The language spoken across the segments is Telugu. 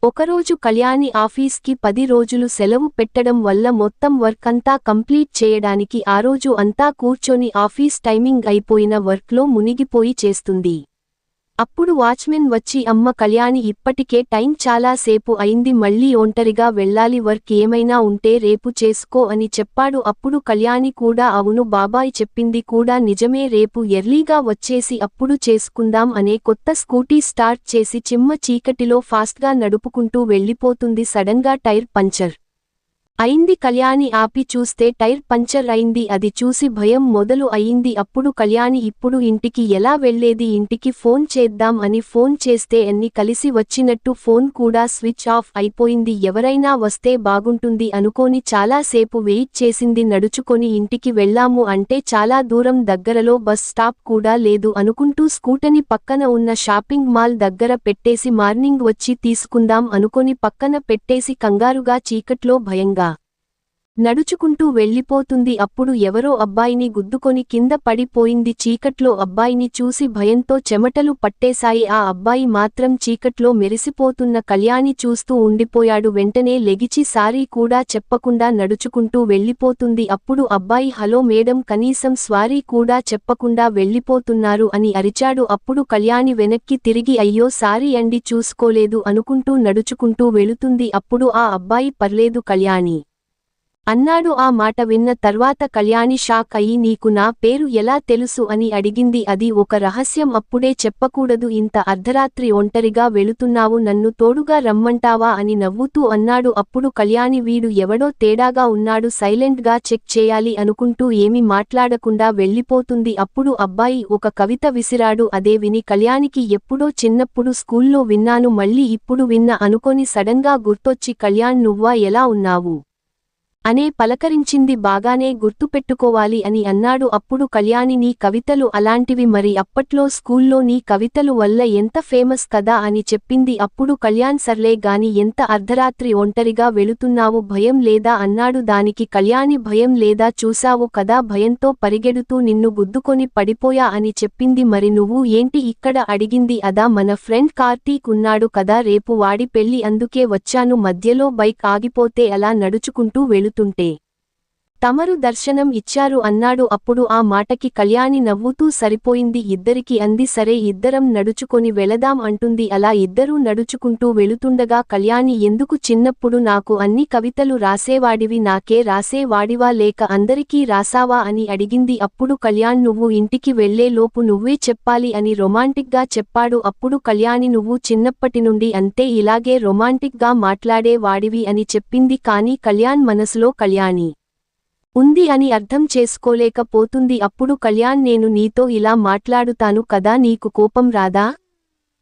ఒకరోజు కళ్యాణి ఆఫీస్కి 10 రోజులు సెలవు పెట్టడం వల్ల మొత్తం వర్క్ అంతా కంప్లీట్ చేయడానికి ఆ రోజు అంతా కూర్చొని ఆఫీస్ టైమింగ్ అయిపోయిన వర్క్లో మునిగిపోయి చేస్తుంది. అప్పుడు వాచ్మెన్ వచ్చి అమ్మ కళ్యాణి ఇప్పటికే టైం చాలా సేపు అయింది, మళ్ళీ ఒంటరిగా వెళ్ళాలి, వర్క్ ఏమైనా ఉంటే రేపు చేసుకో అని చెప్పాడు. అప్పుడు కళ్యాణి కూడా అవును బాబాయ్ చెప్పింది కూడా నిజమే, రేపు ఎర్లీగా వచ్చేసి అప్పుడు చేసుకుందాం అనే కొత్త స్కూటీ స్టార్ట్ చేసి చిమ్మ చీకటిలో ఫాస్ట్గా నడుపుకుంటూ వెళ్ళిపోతుంది. సడన్గా టైర్ పంచర్ అయింది. కళ్యాణి ఆపి చూస్తే టైర్ పంచర్ అయింది. అది చూసి భయం మొదలు అయింది. అప్పుడు కళ్యాణి ఇప్పుడు ఇంటికి ఎలా వెళ్లేది, ఇంటికి ఫోన్ చేద్దాం అని ఫోన్ చేస్తే అన్ని కలిసి వచ్చినట్టు ఫోన్ కూడా స్విచ్ ఆఫ్ అయిపోయింది. ఎవరైనా వస్తే బాగుంటుంది అనుకోని చాలాసేపు వెయిట్ చేసింది. నడుచుకొని ఇంటికి వెళ్లాము అంటే చాలా దూరం, దగ్గరలో బస్ స్టాప్ కూడా లేదు అనుకుంటూ స్కూటర్ని పక్కన ఉన్న షాపింగ్ మాల్ దగ్గర పెట్టేసి మార్నింగ్ వచ్చి తీసుకుందాం అనుకొని పక్కన పెట్టేసి కంగారుగా చీకట్లో భయంగా నడుచుకుంటూ వెళ్ళిపోతుంది. అప్పుడు ఎవరో అబ్బాయిని గుద్దుకొని కింద పడిపోయింది. చీకట్లో అబ్బాయిని చూసి భయంతో చెమటలు పట్టేశాయి. ఆ అబ్బాయి మాత్రం చీకట్లో మెరిసిపోతున్న కళ్యాణి చూస్తూ ఉండిపోయాడు. వెంటనే లెగిచి సారీ కూడా చెప్పకుండా నడుచుకుంటూ వెళ్ళిపోతుంది. అప్పుడు అబ్బాయి హలో మేడం, కనీసం స్వారీ కూడా చెప్పకుండా వెళ్ళిపోతున్నారు అని అరిచాడు. అప్పుడు కళ్యాణి వెనక్కి తిరిగి అయ్యో సారీ అండి చూసుకోలేదు అనుకుంటూ నడుచుకుంటూ వెళుతుంది. అప్పుడు ఆ అబ్బాయి పర్లేదు కళ్యాణి అన్నాడు. ఆ మాట విన్న తర్వాత కళ్యాణి షాక్ అయి నీకు నా పేరు ఎలా తెలుసు అని అడిగింది. అది ఒక రహస్యం, అప్పుడే చెప్పకూడదు, ఇంత అర్ధరాత్రి ఒంటరిగా వెళుతున్నావు, నన్ను తోడుగా రమ్మంటావా అని నవ్వుతూ అన్నాడు. అప్పుడు కళ్యాణి వీడు ఎవడో తేడాగా ఉన్నాడు, సైలెంట్గా చెక్ చేయాలి అనుకుంటూ ఏమీ మాట్లాడకుండా వెళ్ళిపోతుంది. అప్పుడు అబ్బాయి ఒక కవిత విసిరాడు. అదే విని కళ్యాణికి ఎప్పుడో చిన్నప్పుడు స్కూల్లో విన్నాను, మళ్ళీ ఇప్పుడు విన్నా అనుకొని సడన్గా గుర్తొచ్చి కళ్యాణ్ నువ్వా ఎలా ఉన్నావు అనే పలకరించింది. బాగానే గుర్తుపెట్టుకోవాలి అని అన్నాడు. అప్పుడు కళ్యాణి నీ కవితలు అలాంటివి, మరి అప్పట్లో స్కూల్లో నీ కవితలు వల్ల ఎంత ఫేమస్ కదా అని చెప్పింది. అప్పుడు కళ్యాణ్ సర్లే గాని ఎంత అర్ధరాత్రి ఒంటరిగా వెళుతున్నావు, భయం లేదా అన్నాడు. దానికి కళ్యాణి భయం లేదా, చూసావు కదా భయంతో పరిగెడుతూ నిన్ను గుద్దుకొని పడిపోయా అని చెప్పింది. మరి నువ్వు ఏంటి ఇక్కడ అడిగింది. అదా మన ఫ్రెండ్ కార్తీక్ ఉన్నాడు కదా, రేపు వాడి పెళ్లి, అందుకే వచ్చాను, మధ్యలో బైక్ ఆగిపోతే అలా నడుచుకుంటూ వెళుతుంటే తమరు దర్శనం ఇచ్చారు అన్నాడు. అప్పుడు ఆ మాటకి కళ్యాణి నవ్వుతూ సరిపోయింది ఇద్దరికి అంది. సరే ఇద్దరం నడుచుకొని వెళదాం అంటుంది. అలా ఇద్దరూ నడుచుకుంటూ వెళుతుండగా కళ్యాణి ఎందుకు చిన్నప్పుడు నాకు అన్ని కవితలు రాసేవాడివి, నాకే రాసేవాడివా లేక అందరికీ రాసావా అని అడిగింది. అప్పుడు కళ్యాణ్ నువ్వు ఇంటికి వెళ్లే లోపు నువ్వే చెప్పాలి అని రొమాంటిక్గా చెప్పాడు. అప్పుడు కళ్యాణి నువ్వు చిన్నప్పటి నుండి అంతే, ఇలాగే రొమాంటిక్గా మాట్లాడే వాడివి అని చెప్పింది. కానీ కళ్యాణ్ మనసులో కళ్యాణి ఉంది అని అర్థం చేసుకోలేకపోతుంది. అప్పుడు కళ్యాణ్ నేను నీతో ఇలా మాట్లాడుతాను కదా, నీకు కోపం రాదా,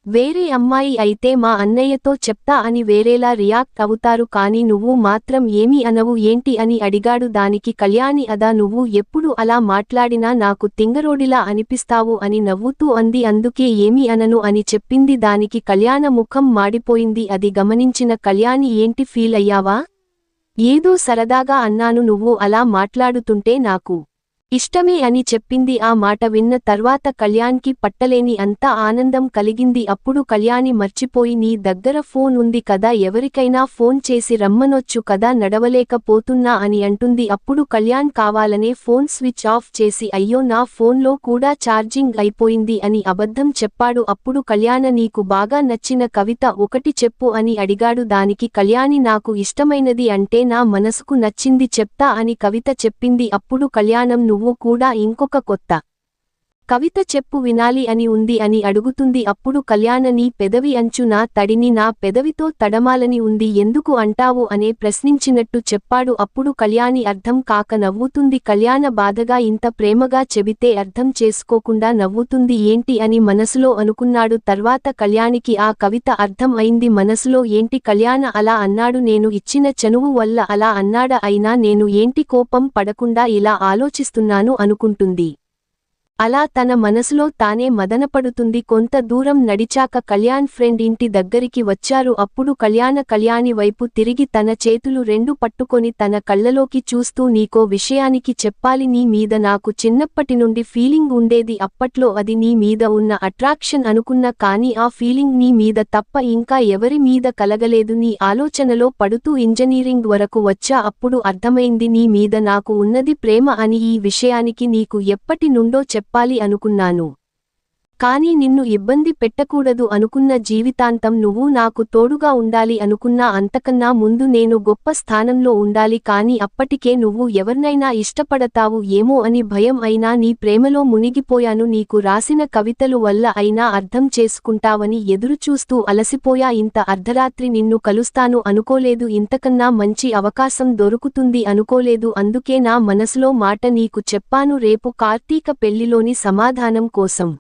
వేరే అమ్మాయి అయితే మా అన్నయ్యతో చెప్తా అని వేరేలా రియాక్ట్ అవుతారు, కానీ నువ్వు మాత్రం ఏమీ అనవు ఏంటి అని అడిగాడు. దానికి కళ్యాణి అదా నువ్వు ఎప్పుడు అలా మాట్లాడినా నాకు తింగరోడిలా అనిపిస్తావు అని నవ్వుతూ అంది. అందుకే ఏమీ అనను అని చెప్పింది. దానికి కళ్యాణ ముఖం మాడిపోయింది. అది గమనించిన కళ్యాణి ఏంటి ఫీల్ అయ్యావా, ఏదో సరదాగా అన్నాను, నువ్వు అలా మాట్లాడుతుంటే నాకు ఇష్టమే అని చెప్పింది. ఆ మాట విన్న తర్వాత కళ్యాణ్కి పట్టలేని అంత ఆనందం కలిగింది. అప్పుడు కళ్యాణి మర్చిపోయి నీ దగ్గర ఫోన్ ఉంది కదా, ఎవరికైనా ఫోన్ చేసి రమ్మనొచ్చు కదా, నడవలేకపోతున్నా అని అంటుంది. అప్పుడు కళ్యాణ్ కావాలనే ఫోన్ స్విచ్ ఆఫ్ చేసి అయ్యో నా ఫోన్లో కూడా ఛార్జింగ్ అయిపోయింది అని అబద్ధం చెప్పాడు. అప్పుడు కళ్యాణ నీకు బాగా నచ్చిన కవిత ఒకటి చెప్పు అని అడిగాడు. దానికి కళ్యాణి నాకు ఇష్టమైనది అంటే నా మనసుకు నచ్చింది చెప్తా అని కవిత చెప్పింది. అప్పుడు కళ్యాణం నువ్వు కూడా ఇంకొక కొత్త కవిత చెప్పు, వినాలి అని ఉంది అని అడుగుతుంది. అప్పుడు కళ్యాణ నీ పెదవి అంచు నా తడిని నా పెదవితో తడమాలని ఉంది, ఎందుకు అంటావు అనే ప్రశ్నించినట్టు చెప్పాడు. అప్పుడు కళ్యాణి అర్థం కాక నవ్వుతుంది. కళ్యాణ బాధగా ఇంత ప్రేమగా చెబితే అర్థం చేసుకోకుండా నవ్వుతుంది ఏంటి అని మనసులో అనుకున్నాడు. తర్వాత కళ్యాణికి ఆ కవిత అర్థం అయింది. మనసులో ఏంటి కళ్యాణ అలా అన్నాడు, నేను ఇచ్చిన చనువు వల్ల అలా అన్నాడా, అయినా నేను ఏంటి కోపం పడకుండా ఇలా ఆలోచిస్తున్నాను అనుకుంటుంది. అలా తన మనసులో తానే మదనపడుతుంది. కొంత దూరం నడిచాక కళ్యాణ్ ఫ్రెండ్ ఇంటి దగ్గరికి వచ్చారు. అప్పుడు కళ్యాణి వైపు తిరిగి తన చేతులు రెండు పట్టుకొని తన కళ్ళలోకి చూస్తూ నీకో విషయానికి చెప్పాలి. నీ మీద నాకు చిన్నప్పటి నుండి ఫీలింగ్ ఉండేది. అప్పట్లో అది నీ మీద ఉన్న అట్రాక్షన్ అనుకున్నా కానీ ఆ ఫీలింగ్ నీ మీద తప్ప ఇంకా ఎవరి మీద కలగలేదు. నీ ఆలోచనలో పడుతూ ఇంజనీరింగ్ వరకు వచ్చా. అప్పుడు అర్థమైంది నీ మీద నాకు ఉన్నది ప్రేమ అని. ఈ విషయానికి నీకు ఎప్పటి నుండో చెప్పాలి అనుకున్నాను. కానీ నిన్ను ఇబ్బంది పెట్టకూడదు అనుకున్న. జీవితాంతం నువ్వు నాకు తోడుగా ఉండాలి అనుకున్నా. అంతకన్నా ముందు నేను గొప్ప స్థానంలో ఉండాలి. కానీ అప్పటికే నువ్వు ఎవర్నైనా ఇష్టపడతావు ఏమో అని భయం. అయినా నీ ప్రేమలో మునిగిపోయాను. నీకు రాసిన కవితలు వల్ల అయినా అర్థం చేసుకుంటావని ఎదురుచూస్తూ అలసిపోయా. ఇంత అర్ధరాత్రి నిన్ను కలుస్తాను అనుకోలేదు. ఇంతకన్నా మంచి అవకాశం దొరుకుతుంది అనుకోలేదు. అందుకే నా మనసులో మాట నీకు చెప్పాను. రేపు కార్తీక పెళ్లిలోని సమాధానం కోసం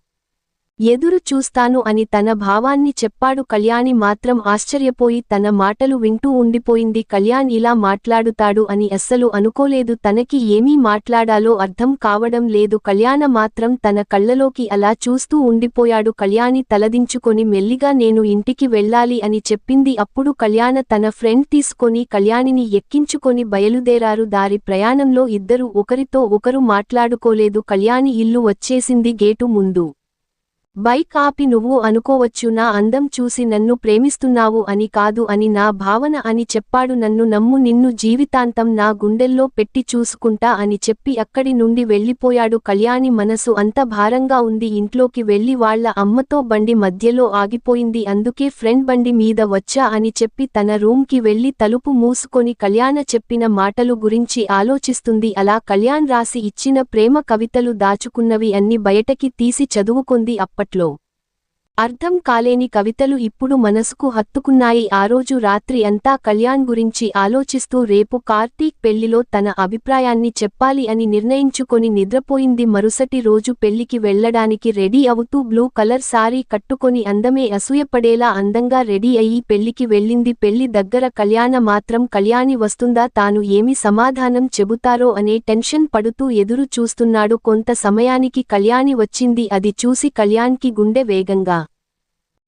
ఎదురు చూస్తాను అని తన భావాన్ని చెప్పాడు. కళ్యాణి మాత్రం ఆశ్చర్యపోయి తన మాటలు వింటూ ఉండిపోయింది. కళ్యాణ్ ఇలా మాట్లాడుతాడు అని అస్సలు అనుకోలేదు. తనకి ఏమీ మాట్లాడాలో అర్థం కావడం లేదు. కళ్యాణ మాత్రం తన కళ్ళలోకి అలా చూస్తూ ఉండిపోయాడు. కళ్యాణి తలదించుకొని మెల్లిగా నేను ఇంటికి వెళ్ళాలి అని చెప్పింది. అప్పుడు కళ్యాణ తన ఫ్రెండ్ తీసుకొని కళ్యాణిని ఎక్కించుకొని బయలుదేరారు. దారి ప్రయాణంలో ఇద్దరు ఒకరితో ఒకరు మాట్లాడుకోలేదు. కళ్యాణి ఇల్లు వచ్చేసింది. గేటు ముందు బైక్ ఆపి నువ్వు అనుకోవచ్చు నా అందం చూసి నన్ను ప్రేమిస్తున్నావు అని. కాదు అని నా భావన అని చెప్పాడు. నన్ను నమ్ము, నిన్ను జీవితాంతం నా గుండెల్లో పెట్టి చూసుకుంటా అని చెప్పి అక్కడి నుండి వెళ్ళిపోయాడు. కళ్యాణి మనసు అంత భారంగా ఉంది. ఇంట్లోకి వెళ్లి వాళ్ల అమ్మతో బండి మధ్యలో ఆగిపోయింది. అందుకే ఫ్రెండ్ బండి మీద వచ్చా అని చెప్పి తన రూమ్కి వెళ్లి తలుపు మూసుకొని కళ్యాణ చెప్పిన మాటలు గురించి ఆలోచిస్తుంది. అలా కళ్యాణ్ రాసి ఇచ్చిన ప్రేమ కవితలు దాచుకున్నవి అన్ని బయటకి తీసి చదువుకొంది. అప్పట్లో అర్థం కాలేని కవితలు ఇప్పుడు మనసుకు హత్తుకున్నాయి. ఆ రోజు రాత్రి అంతా కళ్యాణ్ గురించి ఆలోచిస్తూ రేపు కార్తీక్ పెళ్లిలో తన అభిప్రాయాన్ని చెప్పాలి అని నిర్ణయించుకొని నిద్రపోయింది. మరుసటి రోజు పెళ్లికి వెళ్లడానికి రెడీ అవుతూ బ్లూ కలర్ సారీ కట్టుకొని అందమే అసూయపడేలా అందంగా రెడీ అయ్యి పెళ్లికి వెళ్ళింది. పెళ్లి దగ్గర కళ్యాణ మాత్రం కళ్యాణి వస్తుందా, తాను ఏమి సమాధానం చెబుతారో అనే టెన్షన్ పడుతూ ఎదురు చూస్తున్నాడు. కొంత సమయానికి కళ్యాణి వచ్చింది. అది చూసి కళ్యాణ్కి గుండె వేగంగా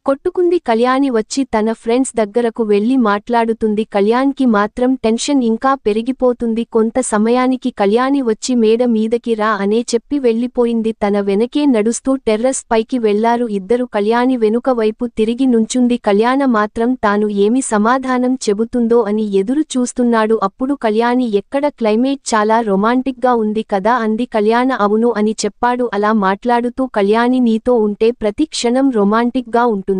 కొట్టుకుంది. కళ్యాణి వచ్చి తన ఫ్రెండ్స్ దగ్గరకు వెళ్లి మాట్లాడుతుంది. కళ్యాణ్కి మాత్రం టెన్షన్ ఇంకా పెరిగిపోతుంది. కొంత సమయానికి కళ్యాణి వచ్చి మేడ మీదకి రా అనే చెప్పి వెళ్లిపోయింది. తన వెనకే నడుస్తూ టెర్రస్ పైకి వెళ్లారు ఇద్దరు. కళ్యాణి వెనుక వైపు తిరిగి నుంచుంది. కళ్యాణ మాత్రం తాను ఏమి సమాధానం చెబుతుందో అని ఎదురు చూస్తున్నాడు. అప్పుడు కళ్యాణి ఎక్కడ క్లైమేట్ చాలా రొమాంటిక్ గా ఉంది కదా అంది. కళ్యాణ అవును అని చెప్పాడు. అలా మాట్లాడుతూ కళ్యాణి నీతో ఉంటే ప్రతి క్షణం రొమాంటిక్ గా ఉంటుంది.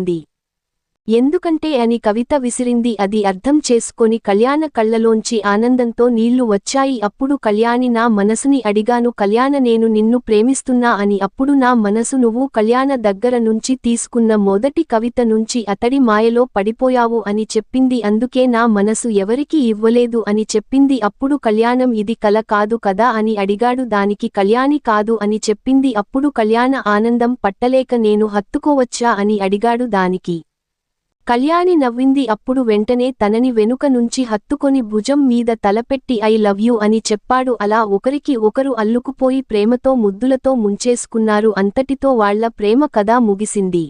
ఎందుకంటే అని కవిత విసిరింది. అది అర్థం చేసుకొని కళ్యాణ కళ్లలోంచి ఆనందంతో నీళ్లు వచ్చాయి. అప్పుడు కళ్యాణి నా మనసుని అడిగాను. కళ్యాణ నేను నిన్ను ప్రేమిస్తున్నా అని. అప్పుడు నా మనసు నువ్వు కళ్యాణ దగ్గర నుంచి తీసుకున్న మొదటి కవిత నుంచి అతడి మాయలో పడిపోయావు అని చెప్పింది. అందుకే నా మనసు ఎవరికీ ఇవ్వలేదు అని చెప్పింది. అప్పుడు కళ్యాణం ఇది కల కాదు కదా అని అడిగాడు. దానికి కళ్యాణి కాదు అని చెప్పింది. అప్పుడు కళ్యాణ ఆనందం పట్టలేక నేను హత్తుకోవచ్చా అని అడిగాడు. దానికి కళ్యాణి నవ్వింది. అప్పుడు వెంటనే తనని వెనుక నుంచి హత్తుకొని భుజం మీద తలపెట్టి ఐ లవ్ యూ అని చెప్పాడు. అలా ఒకరికి ఒకరు అల్లుకుపోయి ప్రేమతో ముద్దులతో ముంచేసుకున్నారు. అంతటితో వాళ్ల ప్రేమ కథ ముగిసింది.